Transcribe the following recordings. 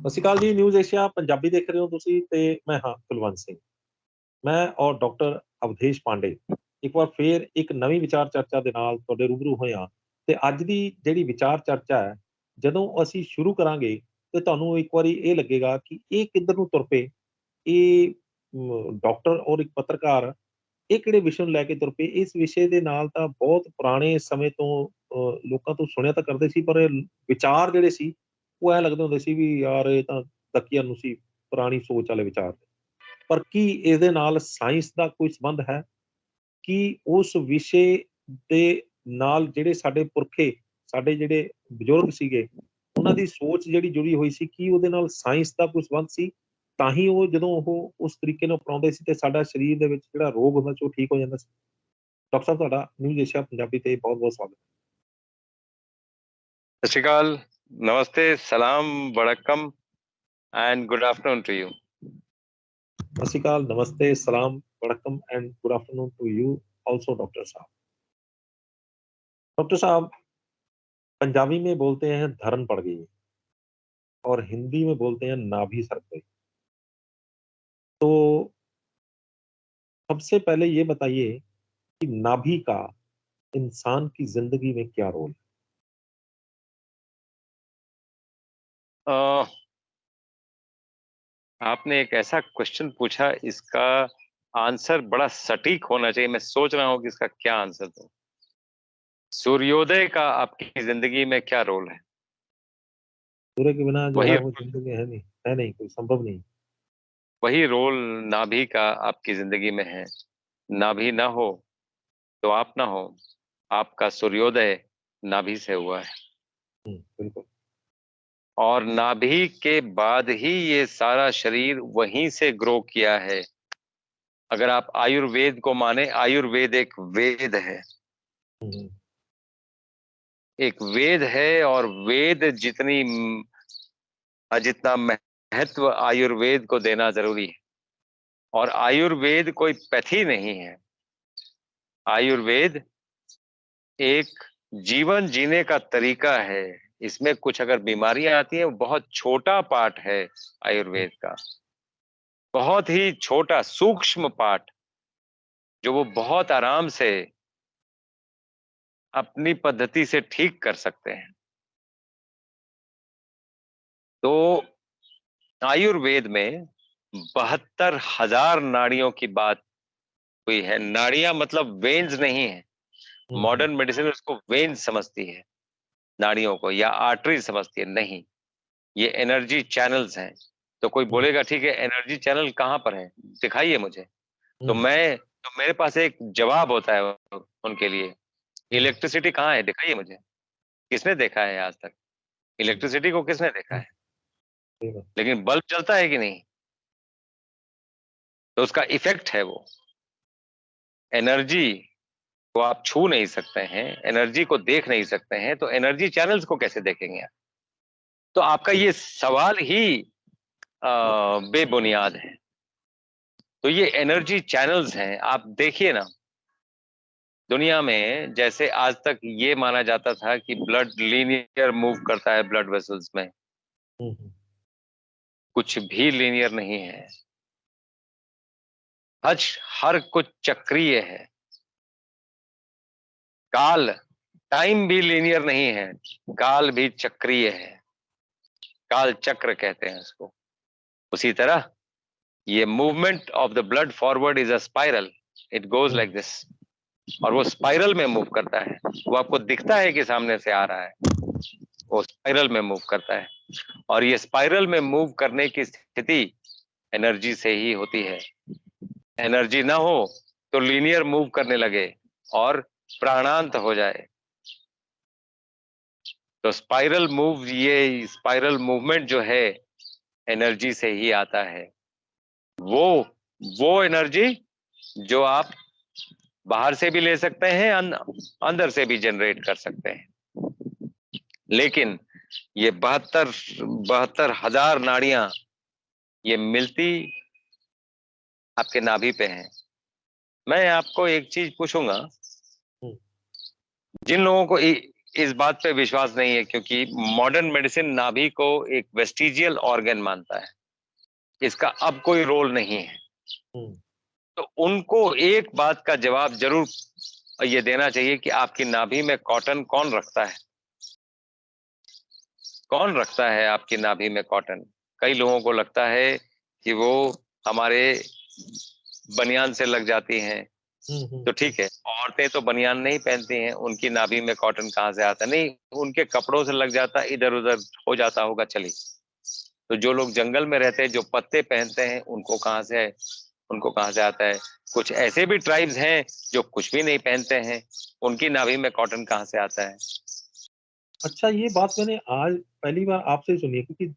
ਸਤਿ ਸ਼੍ਰੀ ਅਕਾਲ ਜੀ, news Asia Punjabi ਦੇਖ ਰਹੇ ਹੋ ਤੁਸੀਂ ਤੇ ਮੈਂ ਹਾਂ ਕੁਲਵੰਤ ਸਿੰਘ। ਮੈਂ ਔਰ ਡਾਕਟਰ ਅਵਧੇਸ਼ ਪਾਂਡੇ ਇੱਕ ਵਾਰ ਫੇਰ ਇੱਕ ਨਵੀਂ ਵਿਚਾਰ ਚਰਚਾ ਦੇ ਨਾਲ ਤੁਹਾਡੇ ਰੂਬਰੂ ਹੋਏ ਹਾਂ ਤੇ ਅੱਜ ਦੀ ਜਿਹੜੀ ਵਿਚਾਰ ਚਰਚਾ ਹੈ, ਜਦੋਂ ਅਸੀਂ ਸ਼ੁਰੂ ਕਰਾਂਗੇ ਤੇ ਤੁਹਾਨੂੰ ਇੱਕ ਵਾਰੀ ਇਹ ਲੱਗੇਗਾ ਕਿ ਇਹ ਕਿੱਧਰ ਨੂੰ ਤੁਰ ਪਏ। ਇਹ ਡਾਕਟਰ ਔਰ ਇੱਕ ਪੱਤਰਕਾਰ ਇਹ ਕਿਹੜੇ ਵਿਸ਼ੇ ਨੂੰ ਲੈ ਕੇ ਤੁਰ ਪਏ। ਇਸ ਵਿਸ਼ੇ ਦੇ ਨਾਲ ਤਾਂ ਬਹੁਤ ਪੁਰਾਣੇ ਸਮੇਂ ਤੋਂ ਲੋਕਾਂ ਤੋਂ ਸੁਣਿਆ ਤਾਂ ਕਰਦੇ ਸੀ, ਪਰ ਇਹ ਵਿਚਾਰ ਜਿਹੜੇ ਸੀ ਉਹ ਐਂ ਲੱਗਦੇ ਹੁੰਦੇ ਸੀ ਵੀ ਯਾਰ ਇਹ ਤਾਂ ਤਕੀਆ ਨੂੰ ਸੀ, ਪੁਰਾਣੀ ਸੋਚ ਵਾਲੇ ਵਿਚਾਰ ਨੇ। ਪਰ ਕੀ ਇਹਦੇ ਨਾਲ ਸਾਇੰਸ ਦਾ ਕੋਈ ਸੰਬੰਧ ਹੈ? ਕੀ ਉਸ ਵਿਸ਼ੇ ਦੇ ਨਾਲ ਜਿਹੜੇ ਸਾਡੇ ਪੁਰਖੇ, ਸਾਡੇ ਜਿਹੜੇ ਬਜ਼ੁਰਗ ਸੀਗੇ, ਉਹਨਾਂ ਦੀ ਸੋਚ ਜਿਹੜੀ ਜੁੜੀ ਹੋਈ ਸੀ, ਕੀ ਉਹਦੇ ਨਾਲ ਸਾਇੰਸ ਦਾ ਕੋਈ ਸੰਬੰਧ ਸੀ? ਤਾਂ ਹੀ ਉਹ ਜਦੋਂ ਉਹ ਉਸ ਤਰੀਕੇ ਨਾਲ ਅਪਣਾਉਂਦੇ ਸੀ ਤੇ ਸਾਡਾ ਸਰੀਰ ਦੇ ਵਿੱਚ ਜਿਹੜਾ ਰੋਗ ਹੁੰਦਾ ਸੀ ਉਹ ਠੀਕ ਹੋ ਜਾਂਦਾ ਸੀ। ਡਾਕਟਰ ਸਾਹਿਬ, ਤੁਹਾਡਾ ਨਿਊਜ਼ ਏਸ਼ੀਆ ਪੰਜਾਬੀ ਤੇ ਬਹੁਤ-ਬਹੁਤ ਸਵਾਗਤ ਹੈ। सत श्रीकाल, नमस्ते, सलाम, वड़क्कम and good afternoon to you. सत श्री अकाल, नमस्ते, सलाम, वड़क्कम and good afternoon to you also doctor साहब। डॉक्टर साहब, पंजाबी में बोलते हैं धरन पड़ गई और हिंदी में बोलते हैं नाभि सरक गई। तो सबसे पहले ये बताइए कि नाभि का इंसान की जिंदगी में क्या रोल है? आपने एक ऐसा क्वेश्चन पूछा, इसका आंसर बड़ा सटीक होना चाहिए। मैं सोच रहा हूं कि इसका क्या आंसर दूं। सूर्योदय का आपकी जिंदगी में क्या रोल है? सूर्य के बिना जो वही है वो जिंदगी है नहीं, कोई संभव नहीं। वही रोल नाभि का आपकी जिंदगी में है। नाभि ना हो तो आप ना हो। आपका सूर्योदय नाभि से हुआ है बिल्कुल। और नाभि के बाद ही ये सारा शरीर वहीं से ग्रो किया है। अगर आप आयुर्वेद को माने, आयुर्वेद एक वेद है, एक वेद है। और वेद जितना महत्व आयुर्वेद को देना जरूरी है। और आयुर्वेद कोई पैथी नहीं है। आयुर्वेद एक जीवन जीने का तरीका है। इसमें कुछ अगर बीमारियां आती हैं, वो बहुत छोटा पार्ट है आयुर्वेद का, बहुत ही छोटा सूक्ष्म पार्ट, जो वो बहुत आराम से अपनी पद्धति से ठीक कर सकते हैं। तो आयुर्वेद में 72,000 नाड़ियों की बात हुई है। नाड़ियां मतलब वेन्स नहीं है। मॉडर्न मेडिसिन उसको वेन्स समझती है, नाड़ियों को, या आर्टरी समझती है। नहीं, ये एनर्जी चैनल्स हैं। तो कोई बोलेगा ठीक है, एनर्जी चैनल कहाँ पर है, दिखाइए मुझे। तो मेरे पास एक जवाब होता है उनके लिए, इलेक्ट्रिसिटी कहाँ है, दिखाइए मुझे। किसने देखा है आज तक इलेक्ट्रिसिटी को? किसने देखा है? लेकिन बल्ब जलता है कि नहीं? तो उसका इफेक्ट है वो। एनर्जी को आप छू नहीं सकते हैं, एनर्जी को देख नहीं सकते हैं, तो एनर्जी चैनल्स को कैसे देखेंगे आप? तो आपका ये सवाल ही बेबुनियाद है। तो ये एनर्जी चैनल्स हैं। आप देखिए ना, दुनिया में जैसे आज तक ये माना जाता था कि ब्लड लीनियर मूव करता है ब्लड वेसल्स में, कुछ भी लीनियर नहीं है। हर कुछ चक्रीय है। काल, टाइम भी लीनियर नहीं है, काल भी चक्रीय है। काल चक्र कहते हैं उसको। उसी तरह ये movement of the blood forward is a spiral, it goes like this. और वो स्पाइरल में मूव करता है। वो आपको दिखता है कि सामने से आ रहा है, वो स्पाइरल में मूव करता है। और ये स्पाइरल में मूव करने की स्थिति एनर्जी से ही होती है। एनर्जी ना हो तो लीनियर मूव करने लगे और प्राणांत हो जाए। तो ये स्पाइरल मूवमेंट जो है एनर्जी से ही आता है। वो एनर्जी जो आप बाहर से भी ले सकते हैं, अंदर से भी जनरेट कर सकते हैं। लेकिन ये 72,000 नाड़ियां ये मिलती आपके नाभि पे हैं। मैं आपको एक चीज पूछूंगा, जिन लोगों को इस बात पे विश्वास नहीं है, क्योंकि मॉडर्न मेडिसिन नाभि को एक वेस्टिजियल ऑर्गन मानता है, इसका अब कोई रोल नहीं है। हम्म, तो उनको एक बात का जवाब जरूर ये देना चाहिए कि आपकी नाभि में कॉटन कौन रखता है, कौन रखता है आपकी नाभि में कॉटन। कई लोगों को लगता है कि वो हमारे बनियान से लग जाती हैं, तो ठीक है, औरतें तो बनियान नहीं पहनती हैं, उनकी नाभि में कॉटन कहाँ से आता है? नहीं, उनके कपड़ों से लग जाता, इधर उधर हो जाता होगा, चलिए। तो जो लोग जंगल में रहते हैं, जो पत्ते पहनते हैं, उनको कहाँ से है, उनको कहाँ से आता है? कुछ ऐसे भी ट्राइब्स हैं जो कुछ भी नहीं पहनते हैं, उनकी नाभि में कॉटन कहाँ से आता है? अच्छा, ये बात मैंने आज पहली बार आपसे सुनी है, क्योंकि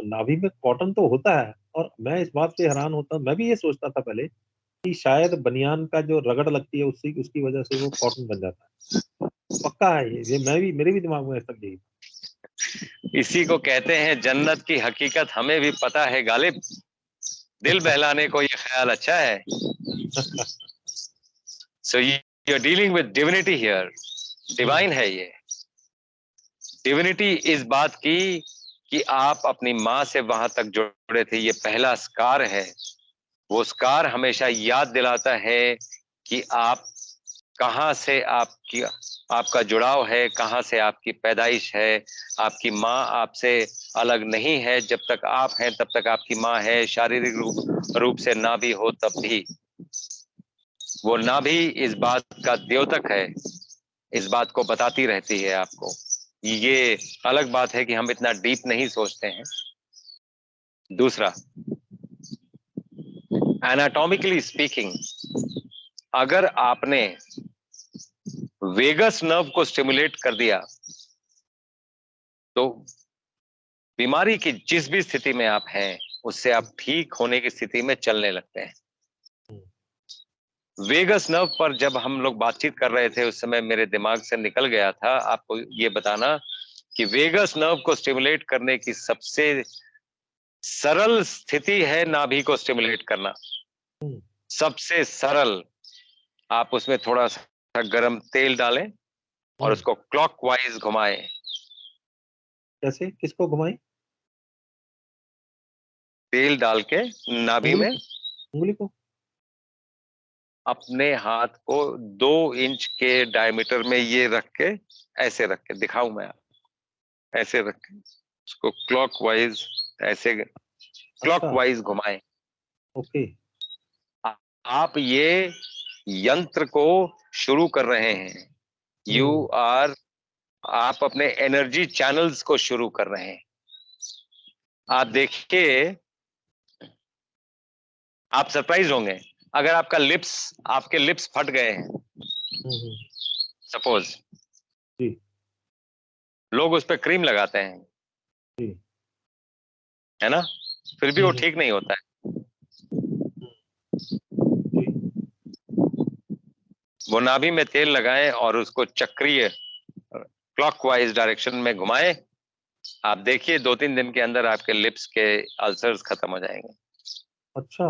नाभि में कॉटन तो होता है, और मैं इस बात से हैरान होता, मैं भी ये सोचता था पहले कि शायद बनियान का जो रगड़ लगती है उससे उसकी वजह से वो कॉटन बन जाता है। पक्का है ये मैं भी, मेरे भी दिमाग में ऐसा यही इसी को कहते हैं जन्नत की हकीकत हमें भी पता है गालिब, दिल बहलाने को ये ख्याल अच्छा है। था। So you are dealing with divinity here, divine है ये। डिविनिटी इस बात की कि आप अपनी माँ से वहां तक जुड़े थे, ये पहला स्कार है। वो स्कार हमेशा याद दिलाता है कि आप कहाँ से आपकी आपका जुड़ाव है, कहाँ से आपकी पैदाइश है। आपकी माँ आपसे अलग नहीं है, जब तक आप हैं तब तक आपकी माँ है, शारीरिक रूप से ना भी हो तब भी। वो ना भी इस बात का द्योतक है, इस बात को बताती रहती है आपको। ये अलग बात है कि हम इतना डीप नहीं सोचते हैं। दूसरा, एनाटॉमिकली स्पीकिंग, अगर आपने वेगस नर्व को स्टिमुलेट कर दिया तो बीमारी की जिस भी स्थिति में आप हैं उससे आप ठीक होने की स्थिति में चलने लगते हैं। वेगस नर्व पर जब हम लोग बातचीत कर रहे थे उस समय मेरे दिमाग से निकल गया था आपको ये बताना कि वेगस नर्व को स्टिमुलेट करने की सबसे सरल स्थिति है नाभि को स्टिमुलेट करना। सबसे सरल, आप उसमें थोड़ा सा गर्म तेल डालें और उसको क्लॉकवाइज घुमाएं। कैसे, किसको घुमाई? तेल डाल के नाभि उंगली में को, उंगली को? अपने हाथ को 2 इंच के डायमीटर में ये रख के, ऐसे रख के दिखाऊं मैं, ऐसे रख के उसको क्लॉकवाइज, ऐसे अच्छा, क्लॉकवाइज घुमाएं। ओके। आप ये यंत्र को शुरू कर रहे हैं। यू हम्म, आर आप अपने एनर्जी चैनल्स को शुरू कर रहे हैं। आप देखिए, आप सरप्राइज होंगे अगर आपके लिप्स फट गए हैं, हम्म, सपोज, जी, लोग उस पर क्रीम लगाते हैं, जी, है ना, फिर भी वो ठीक नहीं होता है। जी, वो नाभि में तेल लगाएं और उसको चक्रीय क्लॉकवाइज डायरेक्शन में घुमाएं। आप देखिए 2-3 दिन के अंदर आपके लिप्स के अल्सर्स खत्म हो जाएंगे। अच्छा,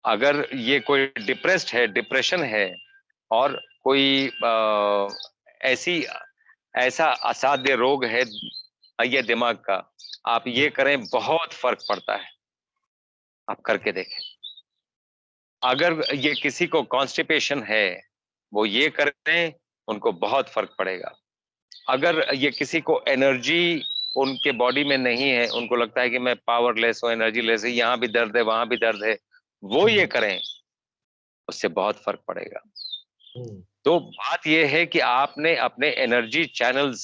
अगर ये कोई डिप्रेस्ड है, डिप्रेशन है, और कोई ऐसी ऐसा असाध्य रोग है ये दिमाग का, आप ये करें, बहुत फर्क पड़ता है। आप करके देखें। अगर ये किसी को कॉन्स्टिपेशन है, वो ये करें, उनको बहुत फर्क पड़ेगा। अगर ये किसी को एनर्जी उनके बॉडी में नहीं है, उनको लगता है कि मैं पावरलेस हूं, एनर्जी लेस है, यहाँ भी दर्द है वहां भी दर्द है, वो ये करें, उससे बहुत फर्क पड़ेगा। हम्म, तो बात यह है कि आपने अपने एनर्जी चैनल्स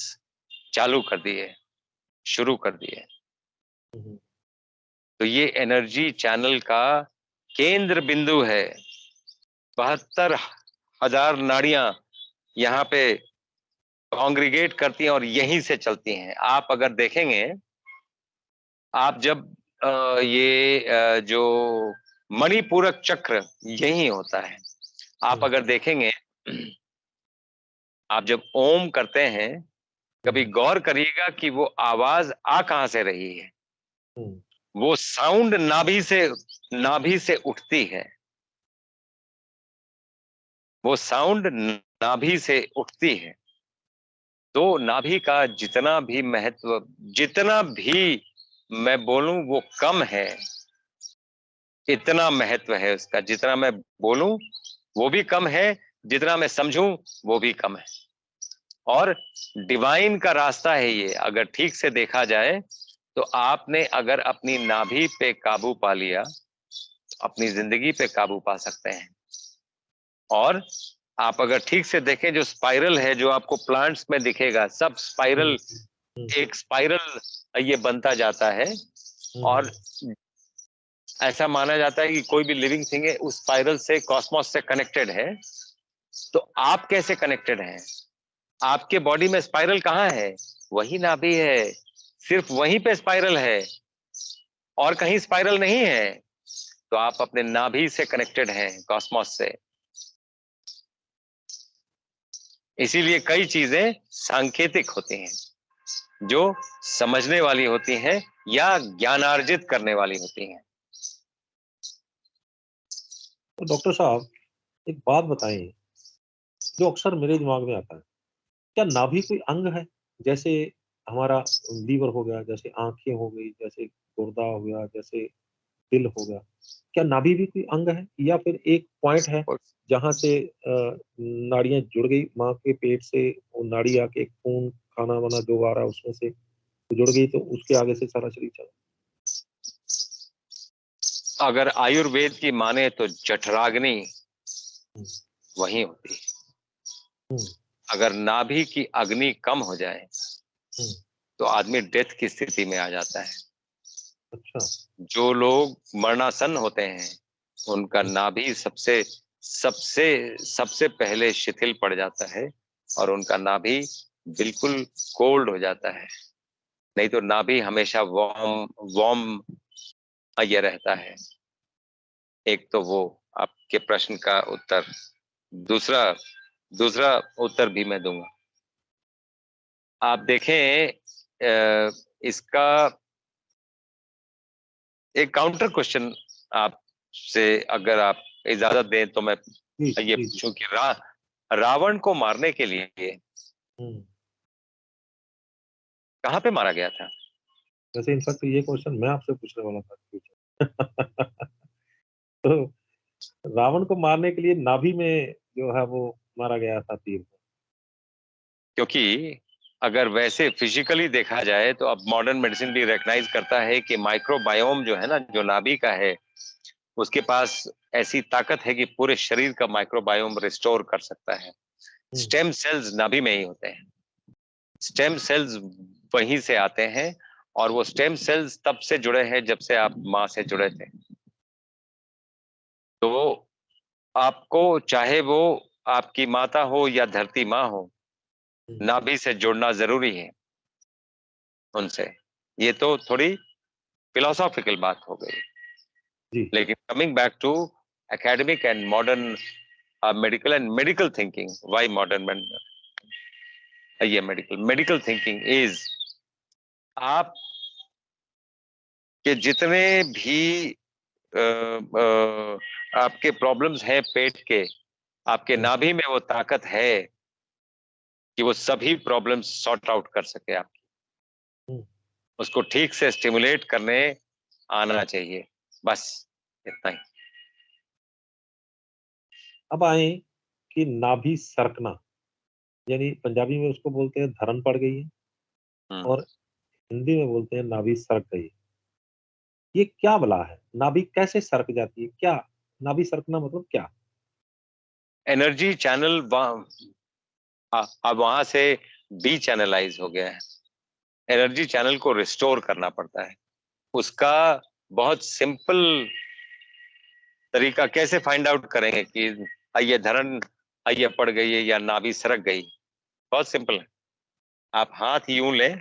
चालू कर दिए, शुरू कर दिए। हम्म, तो ये एनर्जी चैनल का केंद्र बिंदु है। 72,000 नाड़ियां यहाँ पे कॉन्ग्रीगेट करती हैं और यहीं से चलती हैं। आप अगर देखेंगे, आप जब जो मणिपूरक चक्र यही होता है, आप अगर देखेंगे, आप जब ओम करते हैं, कभी गौर करिएगा कि वो आवाज आ कहां से रही है। हम्म, वो साउंड नाभि से उठती है। वो साउंड नाभि से उठती है, तो नाभि का जितना भी महत्व, जितना भी मैं बोलूं वो कम है, इतना महत्व है उसका। जितना मैं बोलूं वो भी कम है, जितना मैं समझूं वो भी कम है। और डिवाइन का रास्ता है ये, अगर ठीक से देखा जाए तो आपने अगर अपनी नाभि पे काबू पा लिया, अपनी जिंदगी पे काबू पा सकते हैं। और आप अगर ठीक से देखें, जो स्पाइरल है जो आपको प्लांट्स में दिखेगा, सब हम्म, स्पाइरल, हम्म, एक स्पाइरल ये बनता जाता है। और हम्म, ऐसा माना जाता है कि कोई भी लिविंग थिंग है उस स्पाइरल से, कॉस्मोस से कनेक्टेड है। तो आप कैसे कनेक्टेड हैं? आपके बॉडी में स्पाइरल कहाँ है? वही नाभि है, सिर्फ वहीं पे स्पाइरल है, और कहीं स्पाइरल नहीं है। तो आप अपने नाभि से कनेक्टेड हैं, कॉस्मोस से। इसीलिए कई चीजें सांकेतिक होती हैं, जो समझने वाली होती हैं या ज्ञानार्जित करने वाली होती हैं। तो डॉक्टर साहब, एक बात बताएं, जो अक्सर मेरे दिमाग में आता है, क्या नाभि कोई अंग है? जैसे हमारा लीवर हो गया, जैसे आंखें हो गई, जैसे गुर्दा हो गया, जैसे दिल हो गया, क्या नाभि भी कोई अंग है, या फिर एक पॉइंट है और जहां से नाड़ियां जुड़ गई माँ के पेट से, वो नाड़ी आके खून खाना वाना जो आ रहा है उसमें से जुड़ गई, तो उसके आगे से सारा शरीर चला? अगर आयुर्वेद की माने तो जठराग्नि हम्म, वही होती है। हम्म, अगर नाभि की अग्नि कम हो जाए हम्म, तो आदमी डेथ की स्थिति में आ जाता है। अच्छा। जो लोग मरणासन होते हैं उनका हम्म, नाभि सबसे सबसे सबसे पहले शिथिल पड़ जाता है, और उनका नाभि बिल्कुल कोल्ड हो जाता है। नहीं तो नाभि हमेशा वार्म वार्म ये रहता है। एक तो वो आपके प्रश्न का उत्तर। दूसरा दूसरा उत्तर भी मैं दूंगा। आप देखें, इसका एक काउंटर क्वेश्चन आपसे अगर आप इजाजत दें तो मैं जी ये जी जी। पूछूं कि रावण को मारने के लिए हम्म। कहाँ पे मारा गया था? वैसे इनफैक्ट ये क्वेश्चन मैं आपसे पूछने वाला था फ्यूचर। तो रावण को मारने के लिए नाभि में जो है वो मारा गया था तीर को। क्योंकि अगर वैसे फिजिकली देखा जाए तो अब मॉडर्न मेडिसिन भी रिकग्नाइज करता है कि माइक्रोबायोम जो है ना, जो नाभि का है, उसके पास ऐसी ताकत है कि पूरे शरीर का माइक्रोबायोम रिस्टोर कर सकता है। हम्म, स्टेम सेल्स नाभि में ही होते हैं। स्टेम सेल्स वहीं से आते हैं, और वो स्टेम सेल्स तब से जुड़े हैं जब से आप माँ से जुड़े थे। तो आपको चाहे वो आपकी माता हो या धरती माँ हो, हम्म, नाभि से जुड़ना जरूरी है उनसे। ये तो थोड़ी फिलोसॉफिकल बात हो गई। जी। लेकिन coming back to academic and modern medical and medical thinking, why modern, ये मेडिकल मेडिकल थिंकिंग इज, आप के जितने भी आपके प्रॉब्लम्स हैं पेट के, आपके हम्म, नाभि में वो ताकत है कि वो सभी प्रॉब्लम्स सॉर्ट आउट कर सके। आप हम्म। उसको ठीक से स्टिमुलेट करने आना चाहिए, बस इतना ही। अब आए कि नाभि सरकना, यानी पंजाबी में उसको बोलते हैं धरन पड़ गई है, हम्म। और हिंदी में बोलते हैं नाभि सरक गई है। ये क्या बला है? नाभि कैसे सरक जाती है? क्या नाभि सरकना मतलब क्या? एनर्जी चैनल अब वहां से डी चैनलाइज हो गया है। एनर्जी चैनल को रिस्टोर करना पड़ता है। उसका बहुत सिंपल तरीका कैसे फाइंड आउट करेंगे कि ये धरण ये पड़ गई है या नाभि सरक गई? बहुत सिंपल है। आप हाथ यूं लें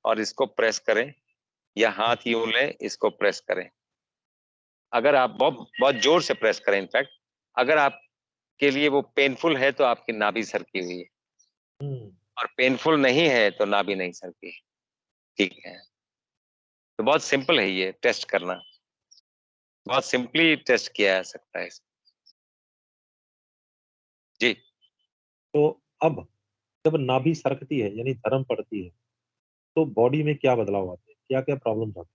और इसको प्रेस करें, या हाथ यूं लें इसको प्रेस करें। अगर आप बहुत बहुत जोर से प्रेस करें, इनफैक्ट अगर आपके लिए वो पेनफुल है तो आपकी नाभि सरकी हुई है, हम्म। और पेनफुल नहीं है तो नाभि नहीं सरकी। ठीक है? तो बहुत सिंपल है ये टेस्ट करना, बहुत सिंपली टेस्ट किया जा सकता है। जी। तो अब जब नाभि सरकती है यानी धर्म पड़ती है, तो बॉडी में क्या बदलाव आते हैं? क्या-क्या प्रॉब्लम्स आती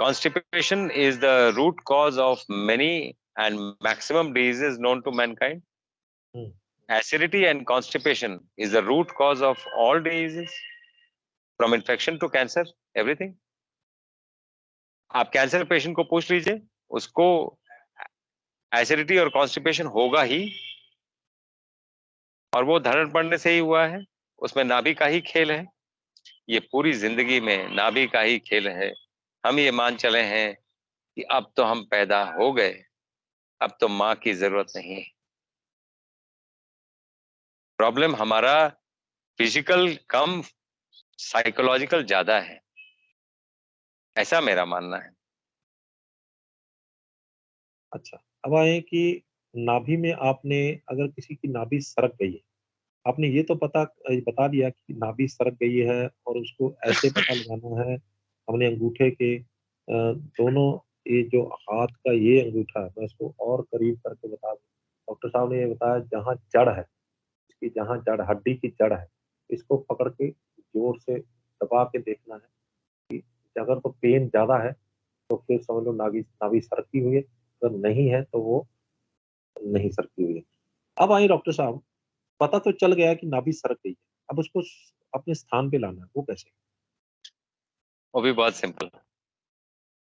Constipation is the root cause of many and maximum diseases known to mankind. हैं? हुँ, Acidity and constipation is the root cause of all diseases, from infection to cancer, everything. आप कैंसर पेशेंट को पूछ लीजिए, उसको acidity और constipation होगा ही, और वो धरण पड़ने से ही हुआ है। उसमें नाभि का ही खेल है। ये पूरी जिंदगी में नाभि का ही खेल है। हम ये मान चले हैं कि अब तो हम पैदा हो गए, अब तो माँ की जरूरत नहीं। प्रॉब्लम हमारा फिजिकल कम साइकोलॉजिकल ज्यादा है, ऐसा मेरा मानना है। अच्छा, अब आए कि नाभि में आपने अगर किसी की नाभि सरक गई है, आपने ये तो बता दिया कि नाभि सरक गई है और उसको ऐसे पता लगाना है, हमने अंगूठे के दोनों ये जो हाथ का ये अंगूठा है, मैं इसको और करीब करके बता दूँ। डॉक्टर साहब ने ये बताया जहाँ जड़ है, इसकी जहाँ जड़ हड्डी की जड़ है, इसको पकड़ के ज़ोर से दबा के देखना है कि अगर तो पेन ज़्यादा है, तो फिर समझ लो नाभि नाभि सरकी हुई है, अगर नहीं है तो वो नहीं सरकी हुई है। अब आइए डॉक्टर साहब, पता तो चल गया कि नाभि सरक गई है, अब उसको अपने स्थान पे लाना है, वो कैसे? वो भी बहुत सिंपल,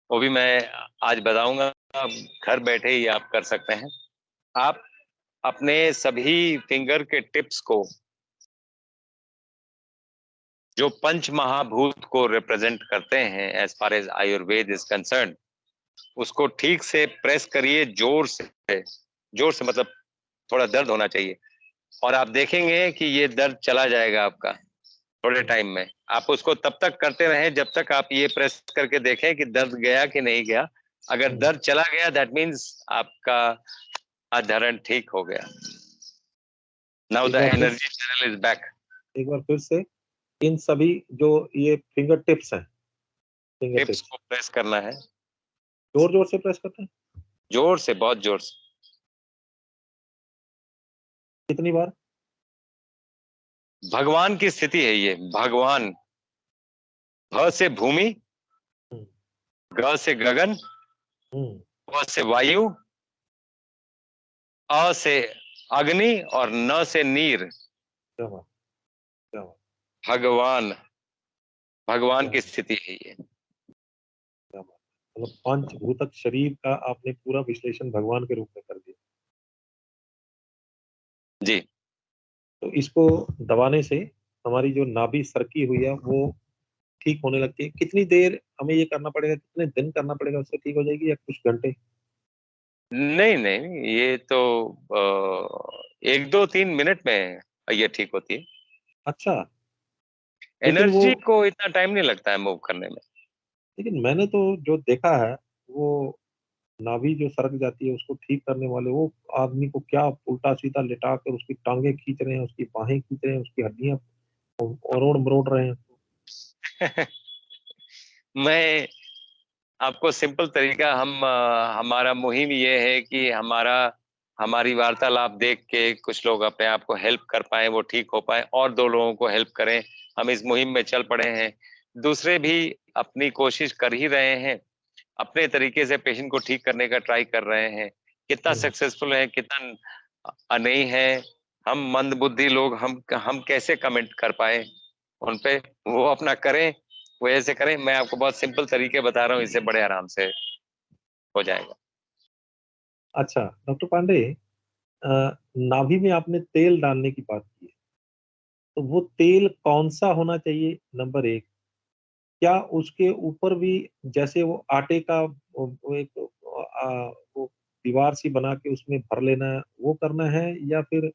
वो भी मैं आज बताऊंगा। आप घर बैठे ही आप कर सकते हैं। आप अपने सभी फिंगर के टिप्स को, जो पंच महाभूत को रिप्रेजेंट करते हैं as far as Ayurveda is concern, उसको ठीक से प्रेस करिए, जोर से। जोर से मतलब थोड़ा दर्द होना चाहिए, और आप देखेंगे कि ये दर्द चला जाएगा आपका थोड़े हुँ, टाइम में। आप उसको तब तक करते रहें जब तक आप ये प्रेस करके देखें कि दर्द गया कि नहीं गया। अगर हुँ, दर्द चला गया, दैट मीन्स आपका अधरण ठीक हो गया। नाउ एक द बार फिर एनर्जी चैनल इज बैक। एक बार फिर से इन सभी जो ये फिंगर टिप्स हैं, फिंगर टिप्स टिप्स, को प्रेस करना है, ज़ोर-ज़ोर से प्रेस करते हैं? जोर से, बहुत जोर से। कितनी बार? भगवान की स्थिति है ये। भगवान, भ से भूमि, हुँ, ग से गगन, हुँ, व से वायु, अ से अग्नि, और न से नीर। क्या बात क्या बात भगवान, भगवान क्या की बात स्थिति है ये। क्या बात! मतलब पंचभूतक शरीर का आपने पूरा विश्लेषण भगवान के रूप में कर दिया। जी। तो इसको दबाने से हमारी जो नाभि सरकी हुई है, वो ठीक होने लगती है। कितनी देर हमें ये करना पड़ेगा, कितने दिन करना पड़ेगा उससे ठीक हो जाएगी या कुछ घंटे? नहीं नहीं, ये तो 1 2 3 मिनट में ये ठीक होती है। अच्छा, लेकिन वो एनर्जी को इतना टाइम नहीं लगता है मूव करने में। लेकिन मैंने तो जो देखा है, वो नाभि जो सरक जाती है उसको ठीक करने वाले वो आदमी को क्या उल्टा-सीधा लिटा कर उसकी टाँगें खींच रहे हैं, उसकी बाहें खींच रहे हैं, उसकी हड्डियाँ मरोड़-मरोड़ रहे हैं। मैं आपको सिंपल तरीका, हमारा मुहिम ये है कि हमारी वार्तालाप देख के कुछ लोग अपने आप को हेल्प कर पाए, वो ठीक हो पाए, और 2 लोगों को हेल्प करें। हम इस मुहिम में चल पड़े हैं। दूसरे भी अपनी कोशिश कर ही रहे हैं, अपने तरीके से पेशेंट को ठीक करने का ट्राई कर रहे हैं। कितना हुँ, सक्सेसफुल है, कितना नहीं है, हम मंदबुद्धि लोग, हम कैसे कमेंट कर पाए उन पे। वो अपना करें, वो ऐसे करें। मैं आपको बहुत सिंपल तरीके बता रहा हूँ, इससे बड़े आराम से हो जाएगा। अच्छा डॉक्टर पांडे नाभि में आपने तेल डालने की बात की है, तो वो तेल कौन-सा होना चाहिए नंबर 1? क्या उसके ऊपर भी जैसे वो आटे का वो एक वो दीवार सी बना के उसमें भर लेना है, वो करना है या फिर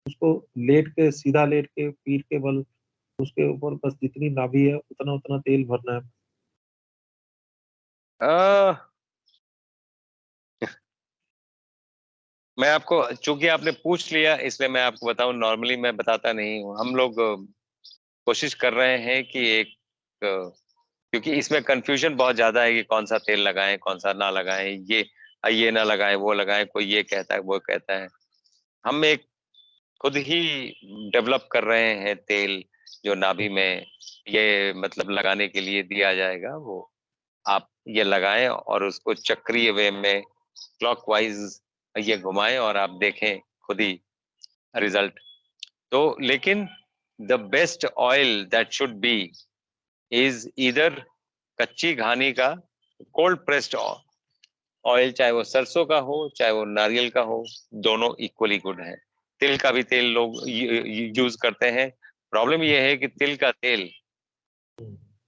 उसको लेट के सीधा लेट के पीठ के बल उसके ऊपर बस जितनी नाभि है उतना-उतना तेल भरना है? अ, मैं आपको, चूंकि आपने पूछ लिया इसलिए मैं आपको बताऊं, नॉर्मली मैं बताता नहीं हूँ। हम लोग कोशिश कर रहे हैं कि क्योंकि इसमें कंफ्यूजन बहुत ज्यादा है कि कौन सा तेल लगाएं, कौन सा ना लगाएं, ये ना लगाएं, वो लगाएं, कोई ये कहता है, वो कहता है। हम एक खुद ही डेवलप कर रहे हैं तेल, जो नाभि में ये मतलब लगाने के लिए दिया जाएगा, वो आप ये लगाएं और उसको चक्रीय वे में क्लॉकवाइज ये घुमाएं और आप देखें खुद ही रिजल्ट। तो लेकिन the best oil that should be is either कच्ची घानी का कोल्ड प्रेस्ड ऑयल, चाहे वो सरसों का हो चाहे वो नारियल का हो, दोनों इक्वली गुड है। तिल का भी तेल लोग यूज करते हैं। प्रॉब्लम ये है कि तिल का तेल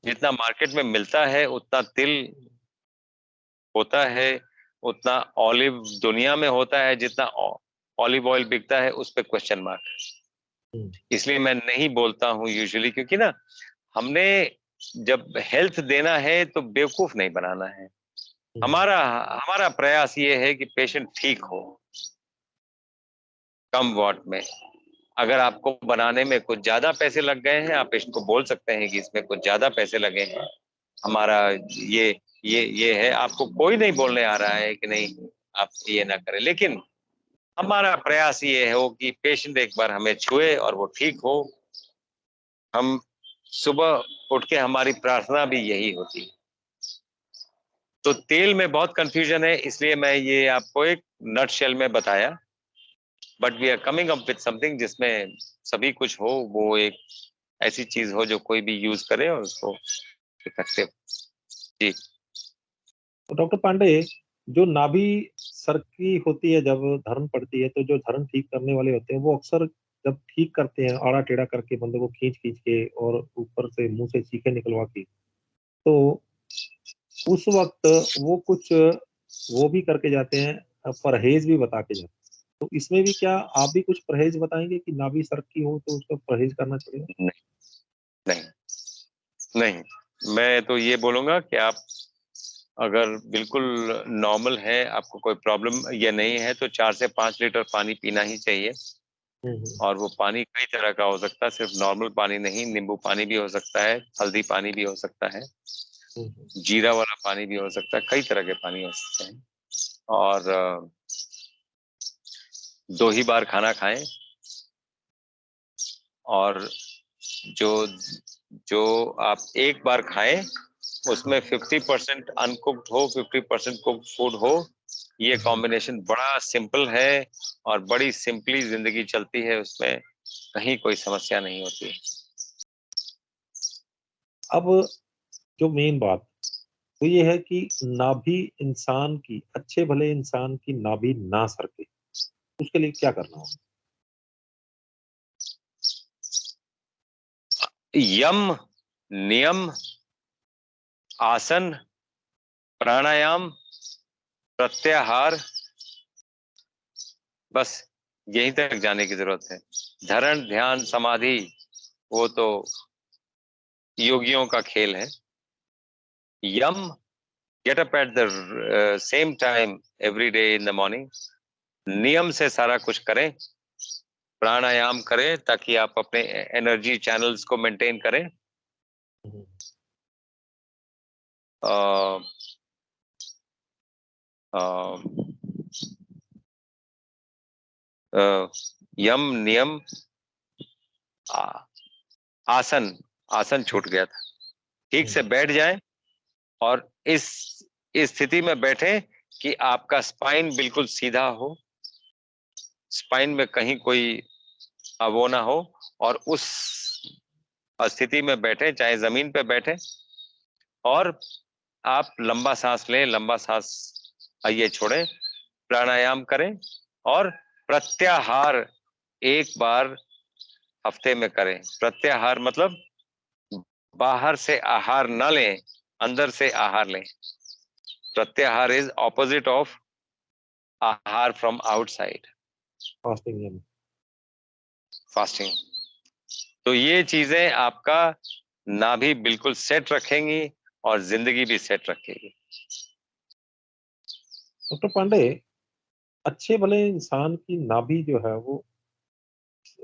जितना मार्केट में मिलता है उतना तिल होता है, उतना ऑलिव दुनिया में होता है, जितना ऑलिव ऑयल बिकता है उस पर क्वेश्चन मार्क। इसलिए मैं नहीं बोलता हूँ यूजुअली, क्योंकि ना हमने जब हेल्थ देना है तो बेवकूफ नहीं बनाना है। हमारा हमारा प्रयास ये है कि पेशेंट ठीक हो कम वॉट में। अगर आपको बनाने में कुछ ज्यादा पैसे लग गए हैं, आप पेशेंट को बोल सकते हैं कि इसमें कुछ ज्यादा पैसे लगे हैं, हमारा ये ये है। आपको कोई नहीं बोलने आ रहा है कि नहीं आप ये ना करें, लेकिन हमारा प्रयास ये हो कि पेशेंट एक बार हमें छुए और वो ठीक हो। हम सुबह उठ के हमारी प्रार्थना भी यही होती है। तो तेल में बहुत कंफ्यूजन है, इसलिए मैं ये आपको एक नटशेल में बताया, but we are coming up with something जिसमें सभी कुछ हो, वो एक ऐसी चीज हो जो कोई भी यूज करे और उसको इफेक्टिव। जी। तो डॉक्टर पांडे, जो नाभि सर की होती है जब धर्म पड़ती है, तो जो धर्म ठीक करने वाले होते हैं वो अक्सर जब ठीक करते हैं आड़ा टेढ़ा करके बंदे को खींच खींच के और ऊपर से मुंह से चीखे निकलवा के, तो उस वक्त वो कुछ वो भी करके जाते हैं, परहेज भी बता के जाते हैं। तो इसमें भी क्या आप भी कुछ परहेज बताएंगे कि नाभि सर की हो तो उसका परहेज करना चाहिए? नहीं नहीं नहीं, मैं तो ये बोलूंगा कि आप अगर बिल्कुल नॉर्मल है, आपको कोई प्रॉब्लम ये नहीं है, तो 4 से 5 लीटर पानी पीना ही चाहिए। हम्म और वो पानी कई तरह का हो सकता है, सिर्फ नॉर्मल पानी नहीं, नींबू पानी भी हो सकता है, हल्दी पानी भी हो सकता है, हम्म जीरा वाला पानी भी हो सकता है, कई तरह के पानी हो सकते हैं। और 2 ही बार खाना खाएं। और जो जो आप एक बार खाएं उसमें 50% अनकुक्ड हो, 50% कुक्ड फूड हो। ये कॉम्बिनेशन बड़ा सिंपल है और बड़ी सिंपली जिंदगी चलती है, उसमें कहीं कोई समस्या नहीं होती। अब जो मेन बात वो ये है कि नाभि इंसान की, अच्छे भले इंसान की नाभि ना सरके, उसके लिए क्या करना होगा? यम, नियम, आसन, प्राणायाम, प्रत्याहार, बस यहीं तक जाने की जरूरत है। धरण, ध्यान, समाधि वो तो योगियों का खेल है। यम, get up at the same time every day in the morning, नियम से सारा कुछ करें। प्राणायाम करें ताकि आप अपने एनर्जी चैनल्स को मेंटेन करें। हम्म, अ, अ, अ, यम, नियम, आ- आसन, आसन छूट गया था। ठीक से हम्म, बैठ जाएं और इस स्थिति में बैठे कि आपका स्पाइन बिल्कुल सीधा हो, स्पाइन में कहीं कोई वो ना हो। और उस स्थिति में बैठे, चाहे जमीन पे बैठे, और आप लंबा सांस लें, लंबा सांस आइए छोड़ें, प्राणायाम करें और प्रत्याहार 1 बार हफ्ते में करें। प्रत्याहार मतलब बाहर से आहार न लें, अंदर से आहार लें। प्रत्याहार इज ऑपोजिट ऑफ आहार फ्रॉम आउटसाइड, फास्टिंग यानी। फास्टिंग। तो ये चीजें आपका नाभि बिल्कुल सेट रखेंगी और जिंदगी भी सेट रखेगी। डॉक्टर पांडे, अच्छे भले इंसान की नाभि जो है वो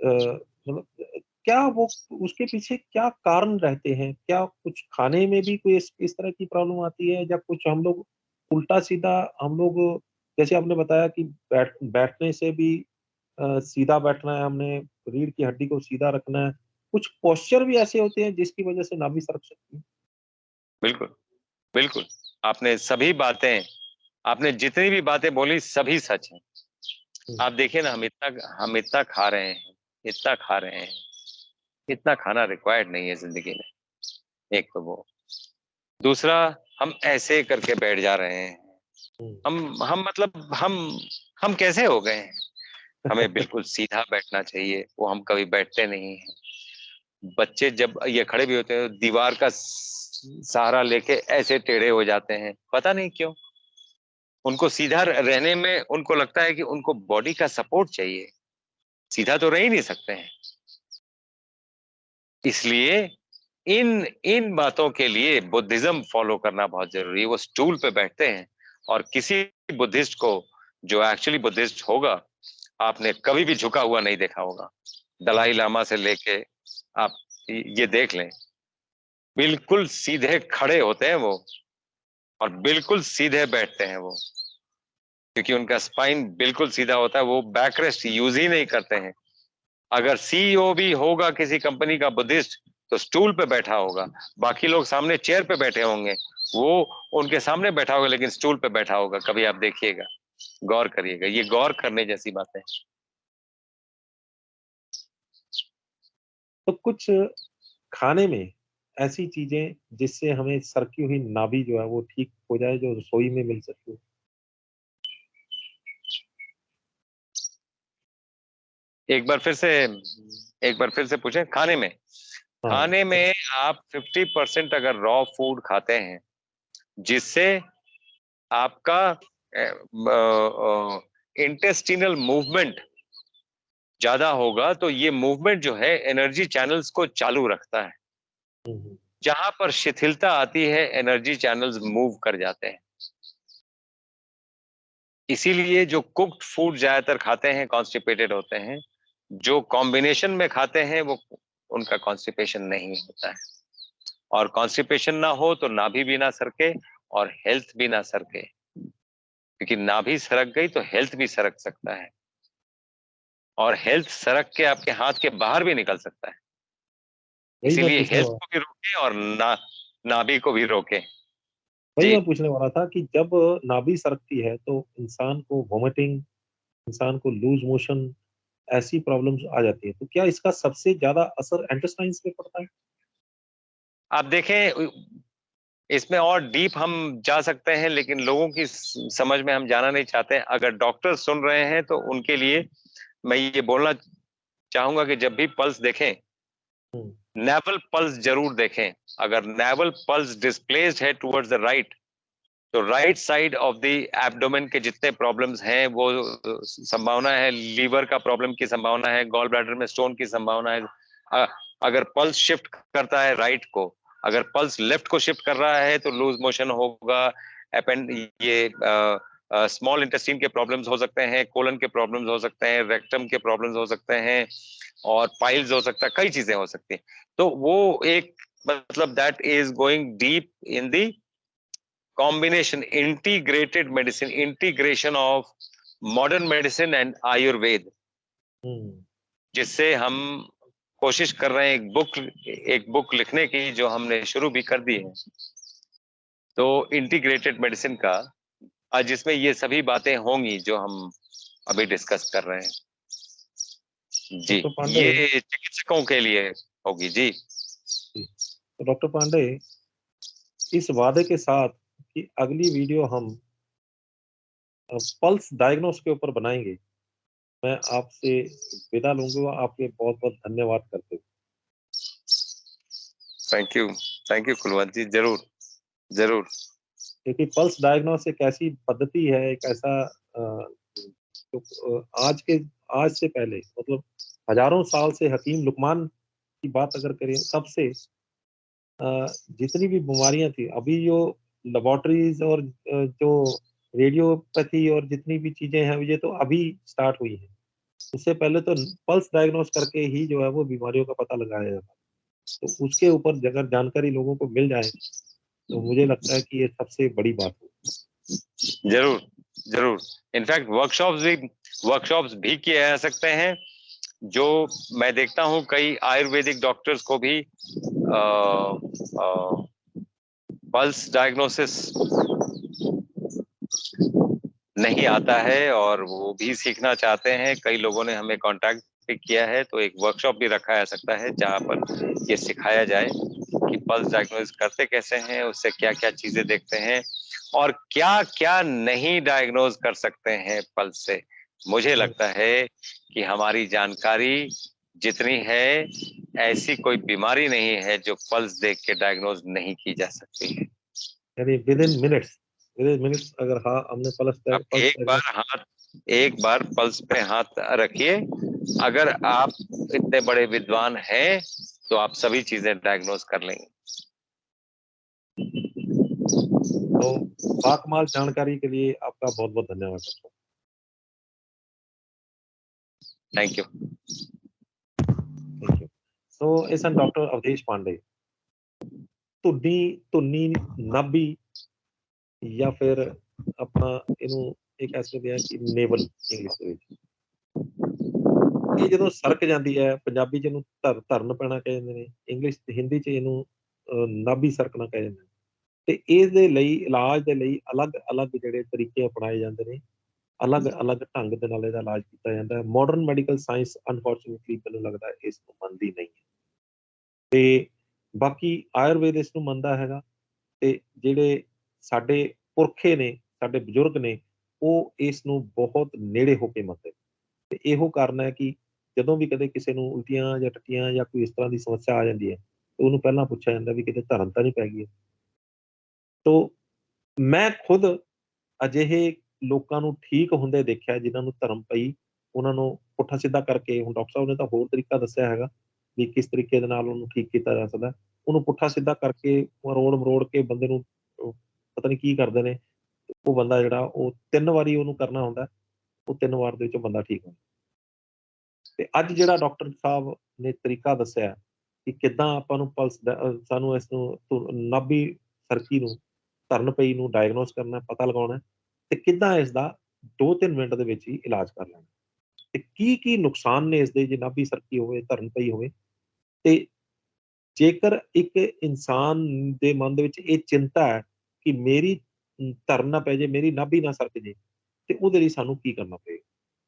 मतलब क्या वो, उसके पीछे क्या कारण रहते हैं? क्या कुछ खाने में भी कोई इस तरह की प्रॉब्लम आती है, या कुछ हम लोग उल्टा सीधा हम लोग, जैसे आपने बताया कि बैठने से भी सीधा बैठना है, हमने रीढ़ की हड्डी को सीधा रखना है। कुछ पोस्चर भी ऐसे होते हैं जिसकी वजह से नाभि सरक सकती है। बिल्कुल, बिल्कुल। आपने सभी बातें आपने जितनी भी बातें बोली सभी सच हैं। हुँ, आप देखिए ना हम इतना खा रहे हैं, इतना खा रहे हैं, इतना खाना रिक्वायर्ड नहीं है ज़िंदगी में, एक तो वो। दूसरा हम ऐसे करके बैठ जा रहे हैं। हुँ। हम मतलब हम कैसे हो गए हैं? हमें बिल्कुल सीधा बैठना चाहिए, वो हम कभी बैठते नहीं हैं। बच्चे जब ये खड़े भी होते हैं दीवार का सहारा लेके ऐसे टेढ़े हो जाते हैं, पता नहीं क्यों। उनको सीधा रहने में उनको लगता है कि उनको बॉडी का सपोर्ट चाहिए, सीधा तो रह ही नहीं सकते हैं। इसलिए इन इन बातों के लिए बुद्धिज्म फॉलो करना बहुत जरूरी है। वो स्टूल पे बैठते हैं और किसी बुद्धिस्ट को जो एक्चुअली बुद्धिस्ट होगा आपने कभी भी झुका हुआ नहीं देखा होगा। दलाई हुँ, लामा से लेके आप ये देख लें, बिल्कुल सीधे खड़े होते हैं वो और बिल्कुल सीधे बैठते हैं वो, क्योंकि उनका स्पाइन बिल्कुल सीधा होता है। वो बैक रेस्ट यूज ही नहीं करते हैं। अगर सीईओ भी होगा किसी कंपनी का बुद्धिस्ट तो स्टूल पे बैठा होगा, बाकी लोग सामने चेयर पे बैठे होंगे, वो उनके सामने बैठा होगा लेकिन स्टूल पे बैठा होगा। कभी आप देखिएगा, गौर करिएगा, ये गौर करने जैसी बात है। तो कुछ खाने में ऐसी चीज़ें जिससे हमें सरकी हुई नाभि जो है वो ठीक हो जाए, जो रसोई में मिल सकती हो? एक बार फिर से एक बार फिर से पूछें। खाने में, हाँ, खाने में आप 50% अगर रॉ फूड खाते हैं जिससे आपका इंटेस्टिनल मूवमेंट ज्यादा होगा, तो ये मूवमेंट जो है एनर्जी चैनल्स को चालू रखता है। हुँ, हुँ, जहां पर शिथिलता आती है एनर्जी चैनल्स मूव कर जाते हैं। इसीलिए जो कुक्ड फूड ज्यादातर खाते हैं कॉन्स्टिपेटेड होते हैं। जो कॉम्बिनेशन में खाते हैं वो उनका कॉन्स्टिपेशन नहीं होता है। और कॉन्स्टिपेशन ना हो तो नाभि भी ना सरके और हेल्थ भी ना सरके, क्योंकि नाभि सरक गई तो हेल्थ भी सरक सकता है और हेल्थ सरक के आपके हाथ के बाहर भी निकल सकता है। वही मैं इसीलिए पूछने हेल्थ वाला को भी रोके और नाभि को भी रोके। वही जी। मैं पूछने वाला था कि जब नाभि सरकती है तो इंसान को वोमिटिंग, इंसान को लूज़ मोशन ऐसी प्रॉब्लम्स आ जाती है। तो क्या इसका सबसे ज़्यादा असर इंटेस्टाइन्स पे पड़ता है? आप देखें, इसमें और डीप हम जा सकते हैं लेकिन लोगों की समझ में हम जाना नहीं चाहते हैं। अगर डॉक्टर सुन रहे हैं तो उनके लिए मैं ये बोलना चाहूंगा कि जब भी पल्स देखें, हुँ, नेवल पल्स जरूर देखें। अगर नेवल पल्स डिस्प्लेस्ड है टुवर्ड्स द राइट, तो right side of the abdomen के जितने प्रॉब्लम्स हैं वो संभावना है लीवर का प्रॉब्लम की संभावना है, गॉल ब्लैडर में स्टोन की संभावना है। अ, अगर पल्स शिफ्ट करता है राइट को, अगर पल्स लेफ्ट को शिफ्ट कर रहा है तो लूज मोशन होगा। एपेंड ये स्मॉल इंटेस्टाइन के प्रॉब्लम्स हो सकते हैं, कोलन के प्रॉब्लम्स हो सकते हैं, रेक्टम के प्रॉब्लम्स हो सकते हैं और पाइल्स हो सकता है, कई चीजें हो सकती हैं। तो वो एक मतलब that is going deep in the combination integrated medicine, integration of modern medicine and ayurveda, हुँ। जिससे हम कोशिश कर रहे हैं एक बुक लिखने की जो हमने शुरू भी कर दी है। तो इंटीग्रेटेड मेडिसिन का जिसमें ये सभी बातें होंगी जो हम अभी डिस्कस कर रहे हैं। जी। डॉक्टर पांडे ये चिकित्सकों के लिए होगी जी। जी, तो डॉक्टर पांडे इस वादे के साथ कि अगली वीडियो हम पल्स डायग्नोस के ऊपर बनाएँगे, मैं आपसे विदा लूँगा। आपके बहुत-बहुत धन्यवाद करते हुए। थैंक यू कुलवंत जी, जरूर जरूर। क्योंकि पल्स डायग्नोस एक ऐसी पद्धति है, एक ऐसा तो आज से पहले मतलब हज़ारों साल से हकीम लुकमान की बात अगर करें तब से जितनी भी बीमारियाँ थी, अभी जो लैबोरेटरीज़ और जो रेडियोपैथी और जितनी भी चीज़ें हैं, ये तो अभी स्टार्ट हुई हैं। उससे पहले तो पल्स डायग्नोस करके ही जो है वो बीमारियों का पता लगाया जाता है। तो उसके ऊपर अगर जानकारी लोगों को मिल जाए, तो मुझे लगता है कि ये सबसे बड़ी बात हो। जरूर जरूर। इनफैक्ट वर्कशॉप्स भी किए जा सकते हैं, जो मैं देखता हूँ कई आयुर्वेदिक डॉक्टर्स को भी पल्स डायग्नोसिस नहीं आता है और वो भी सीखना चाहते हैं। कई लोगों ने हमें कांटेक्ट भी किया है, तो एक वर्कशॉप भी रखा जा सकता है जहां पर ये सिखाया जाए कि पल्स डायग्नोसिस करते कैसे हैं, उससे क्या क्या चीजें देखते हैं और क्या क्या नहीं डायग्नोज कर सकते हैं पल्स से। मुझे लगता है कि हमारी जानकारी जितनी है, ऐसी कोई बीमारी नहीं है जो पल्स देख के डायग्नोज नहीं की जा सकती है। यानी विद इन मिनट्स अगर हाँ हमने आप पल्स डायग्नोस एक बार पल्स पे हाथ रखिए, अगर आप इतने बड़े विद्वान हैं तो आप सभी चीजें डायग्नोज कर लेंगे। तो बाकमाल जानकारी के लिए आपका बहुत बहुत धन्यवाद doctor. Thank you. Thank you. So ਇਹ ਸਨ ਡਾਕਟਰ ਅਵਧੇਸ਼ ਪਾਂਡੇ। ਧੁਨੀ ਨਾਭੀ ਜਾਂ ਫਿਰ ਆਪਾਂ ਇਹਨੂੰ ਇਹ ਕਹਿ ਸਕਦੇ ਹਾਂ ਕਿ ਨੇਵਲ ਇੰਗਲਿਸ਼ ਦੇ ਵਿੱਚ ਇਹ ਜਦੋਂ ਸਰਕ ਜਾਂਦੀ ਹੈ, ਪੰਜਾਬੀ ਚ ਇਹਨੂੰ ਧਰਨ ਪੈਣਾ ਕਹਿ ਜਾਂਦੇ ਨੇ, ਇੰਗਲਿਸ਼ ਹਿੰਦੀ ਚ ਇਹਨੂੰ ਨਾਭੀ ਸਰਕਣਾ ਕਹਿ ਜਾਂਦੇ ਨੇ। ਤੇ ਇਹਦੇ ਲਈ ਇਲਾਜ ਦੇ ਲਈ ਅਲੱਗ-ਅਲੱਗ ਜਿਹੜੇ ਤਰੀਕੇ ਅਪਣਾਏ ਜਾਂਦੇ ਨੇ, ਅਲੱਗ-ਅਲੱਗ ਢੰਗ ਦੇ ਨਾਲ ਇਹਦਾ ਇਲਾਜ ਕੀਤਾ ਜਾਂਦਾ ਹੈ। ਮਾਡਰਨ ਮੈਡੀਕਲ ਸਾਇੰਸ ਅਨਫੋਰਚੂਨੇਟਲੀ ਮੈਨੂੰ ਲੱਗਦਾ ਇਸ ਨੂੰ ਮੰਨਦੀ ਨਹੀਂ ਹੈ ਤੇ ਬਾਕੀ ਆਯੁਰਵੇਦ ਇਸ ਨੂੰ ਮੰਨਦਾ ਹੈਗਾ ਤੇ ਜਿਹੜੇ ਸਾਡੇ ਪੁਰਖੇ ਨੇ, ਸਾਡੇ ਬਜ਼ੁਰਗ ਨੇ, ਉਹ ਇਸ ਨੂੰ ਬਹੁਤ ਨੇੜੇ ਹੋ ਕੇ ਮੰਨਦੇ ਨੇ ਤੇ ਇਹੋ ਕਾਰਨ ਹੈ ਕਿ ਜਦੋਂ ਵੀ ਕਦੇ ਕਿਸੇ ਨੂੰ ਉਲਟੀਆਂ ਜਾਂ ਟੱਟੀਆਂ ਜਾਂ ਕੋਈ ਇਸ ਤਰ੍ਹਾਂ ਦੀ ਸਮੱਸਿਆ ਆ ਜਾਂਦੀ ਹੈ, ਤੇ ਉਹਨੂੰ ਪਹਿਲਾਂ ਪੁੱਛਿਆ ਜਾਂਦਾ ਵੀ ਕਿਤੇ ਧਰਨ ਤਾਂ ਨਹੀਂ ਪੈ ਗਈ ਹੈ। ਤੋ ਮੈਂ ਖੁਦ ਅਜਿਹੇ ਲੋਕਾਂ ਨੂੰ ਠੀਕ ਹੁੰਦੇ ਦੇਖਿਆ ਜਿਨ੍ਹਾਂ ਨੂੰ ਧਰਮ ਪਈ, ਉਹਨਾਂ ਨੂੰ ਪੁੱਠਾ ਸਿੱਧਾ ਕਰਕੇ ਹੁਣ ਡਾਕਟਰ ਸਾਹਿਬ ਨੇ ਤਾਂ ਹੋਰ ਤਰੀਕਾ ਦੱਸਿਆ ਹੈਗਾ ਵੀ ਕਿਸ ਤਰੀਕੇ ਦੇ ਨਾਲ ਉਹਨੂੰ ਠੀਕ ਕੀਤਾ ਜਾ ਸਕਦਾ। ਉਹਨੂੰ ਪੁੱਠਾ ਸਿੱਧਾ ਕਰਕੇ ਮਰੋੜ ਕੇ ਬੰਦੇ ਨੂੰ ਪਤਾ ਨਹੀਂ ਕੀ ਕਰਦੇ ਨੇ, ਉਹ ਬੰਦਾ ਜਿਹੜਾ ਉਹ 3 ਵਾਰੀ ਉਹਨੂੰ ਕਰਨਾ ਹੁੰਦਾ, ਉਹ 3 ਵਾਰ ਦੇ ਵਿੱਚ ਬੰਦਾ ਠੀਕ ਹੁੰਦਾ। ਤੇ ਅੱਜ ਜਿਹੜਾ ਡਾਕਟਰ ਸਾਹਿਬ ਨੇ ਤਰੀਕਾ ਦੱਸਿਆ ਕਿ ਕਿੱਦਾਂ ਆਪਾਂ ਨੂੰ ਪਲਸ ਸਾਨੂੰ ਇਸ ਨੂੰ ਨਾਭੀ ਸਰਕੀ ਨੂੰ, ਧਰਨ ਪਈ ਨੂੰ ਡਾਇਗਨੋਸ ਕਰਨਾ, ਪਤਾ ਲਗਾਉਣਾ ਤੇ ਕਿੱਦਾਂ ਇਸ ਦਾ 2-3 ਮਿੰਟ ਦੇ ਵਿੱਚ ਹੀ ਇਲਾਜ ਕਰ ਲੈਣਾ ਤੇ ਕੀ ਨੁਕਸਾਨ ਨੇ ਇਸ ਦੇ ਜੇ ਨਾਭੀ ਸਰਕੀ ਹੋਵੇ, ਧਰਨ ਪਈ ਹੋਵੇ ਤੇ ਜੇਕਰ ਇੱਕ ਇਨਸਾਨ ਦੇ ਮਨ ਦੇ ਵਿੱਚ ਇਹ ਚਿੰਤਾ ਹੈ ਕਿ ਮੇਰੀ ਧਰਨ ਨਾ ਪੈ ਜੇ, ਮੇਰੀ ਨਾਭੀ ਨਾ ਸਰਕ ਜੇ ਤੇ ਉਹਦੇ ਲਈ ਸਾਨੂੰ ਕੀ ਕਰਨਾ ਪਏਗਾ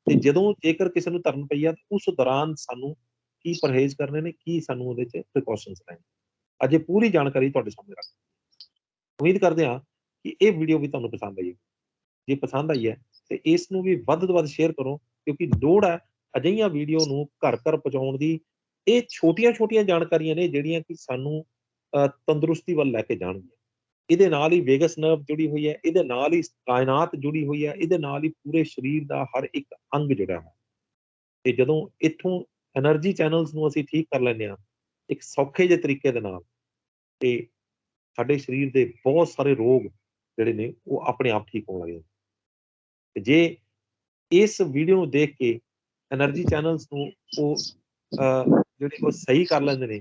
ਤੇ ਜਦੋਂ ਜੇਕਰ ਕਿਸੇ ਨੂੰ ਧਰਨ ਪਈ ਆ ਤਾਂ ਉਸ ਦੌਰਾਨ ਸਾਨੂੰ ਕੀ ਪਰਹੇਜ਼ ਕਰਨੇ ਨੇ, ਕੀ ਸਾਨੂੰ ਉਹਦੇ 'ਚ ਪ੍ਰੀਕਾਸ਼ਨਸ ਲੈਣੇ। ਅੱਜ ਇਹ ਪੂਰੀ ਜਾਣਕਾਰੀ ਤੁਹਾਡੇ ਸਾਹਮਣੇ ਰੱਖ ਉਮੀਦ ਕਰਦੇ ਹਾਂ ਕਿ ਇਹ ਵੀਡੀਓ ਵੀ ਤੁਹਾਨੂੰ ਪਸੰਦ ਆਈ ਹੈ। ਜੇ ਪਸੰਦ ਆਈ ਹੈ ਤੇ ਇਸ ਨੂੰ ਵੀ ਵੱਧ ਤੋਂ ਵੱਧ ਸ਼ੇਅਰ ਕਰੋ ਕਿਉਂਕਿ ਲੋੜ ਹੈ ਅਜਿਹੀਆਂ ਵੀਡੀਓ ਨੂੰ ਘਰ-ਘਰ ਪਹੁੰਚਾਉਣ ਦੀ। ਇਹ ਛੋਟੀਆਂ-ਛੋਟੀਆਂ ਜਾਣਕਾਰੀਆਂ ਨੇ ਜਿਹੜੀਆਂ ਕਿ ਸਾਨੂੰ ਤੰਦਰੁਸਤੀ ਵੱਲ ਲੈ ਕੇ ਜਾਣਗੀਆਂ। ਇਹਦੇ ਨਾਲ ਹੀ ਵੇਗਸ ਨਰਵ ਜੁੜੀ ਹੋਈ ਹੈ, ਇਹਦੇ ਨਾਲ ਹੀ ਕਾਇਨਾਤ ਜੁੜੀ ਹੋਈ ਹੈ, ਇਹਦੇ ਨਾਲ ਹੀ ਪੂਰੇ ਸਰੀਰ ਦਾ ਹਰ ਇੱਕ ਅੰਗ ਜੁੜਿਆ ਹੈ ਤੇ ਜਦੋਂ ਇੱਥੋਂ ਐਨਰਜੀ ਚੈਨਲਸ ਨੂੰ ਅਸੀਂ ਠੀਕ ਕਰ ਲੈਂਦੇ ਹਾਂ, ਇੱਕ ਸੌਖੇ ਜਿਹੇ ਤਰੀਕੇ ਦੇ ਨਾਲ ਤੇ ਸਾਡੇ ਸਰੀਰ ਦੇ ਬਹੁਤ ਸਾਰੇ ਰੋਗ ਜਿਹੜੇ ਨੇ ਉਹ ਆਪਣੇ ਆਪ ਠੀਕ ਹੋਣ ਲੱਗ ਜਾਂਦੇ। ਤੇ ਜੇ ਇਸ ਵੀਡੀਓ ਨੂੰ ਦੇਖ ਕੇ ਐਨਰਜੀ ਚੈਨਲਸ ਨੂੰ ਉਹ ਜਿਹੜੇ ਉਹ ਸਹੀ ਕਰ ਲੈਂਦੇ ਨੇ,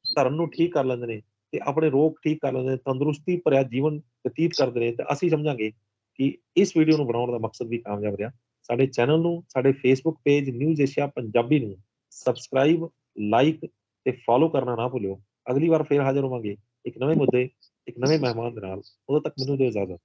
ਧਰਮ ਨੂੰ ਠੀਕ ਕਰ ਲੈਂਦੇ ਨੇ ਤੇ ਆਪਣੇ ਰੋਗ ਠੀਕ ਕਰ ਲੈਂਦੇ ਨੇ, ਤੰਦਰੁਸਤੀ ਭਰਿਆ ਜੀਵਨ ਬਤੀਤ ਕਰਦੇ ਨੇ ਤਾਂ ਅਸੀਂ ਸਮਝਾਂਗੇ ਕਿ ਇਸ ਵੀਡੀਓ ਨੂੰ ਬਣਾਉਣ ਦਾ ਮਕਸਦ ਵੀ ਕਾਮਯਾਬ ਰਿਹਾ। ਸਾਡੇ ਚੈਨਲ ਨੂੰ, ਸਾਡੇ Facebook page news Asia Punjabi ਨੂੰ ਸਬਸਕ੍ਰਾਈਬ, ਲਾਈਕ ਤੇ ਫੋਲੋ ਕਰਨਾ ਨਾ ਭੁੱਲਿਓ। ਅਗਲੀ ਵਾਰ ਫੇਰ ਹਾਜ਼ਰ ਹੋਵਾਂਗੇ ਇੱਕ ਨਵੇਂ ਮੁੱਦੇ, ਇੱਕ ਨਵੇਂ ਮਹਿਮਾਨ ਦੇ ਨਾਲ। ਉਦੋਂ ਤੱਕ ਮੈਨੂੰ ਦਿਓ ਇਜਾਜ਼ਤ।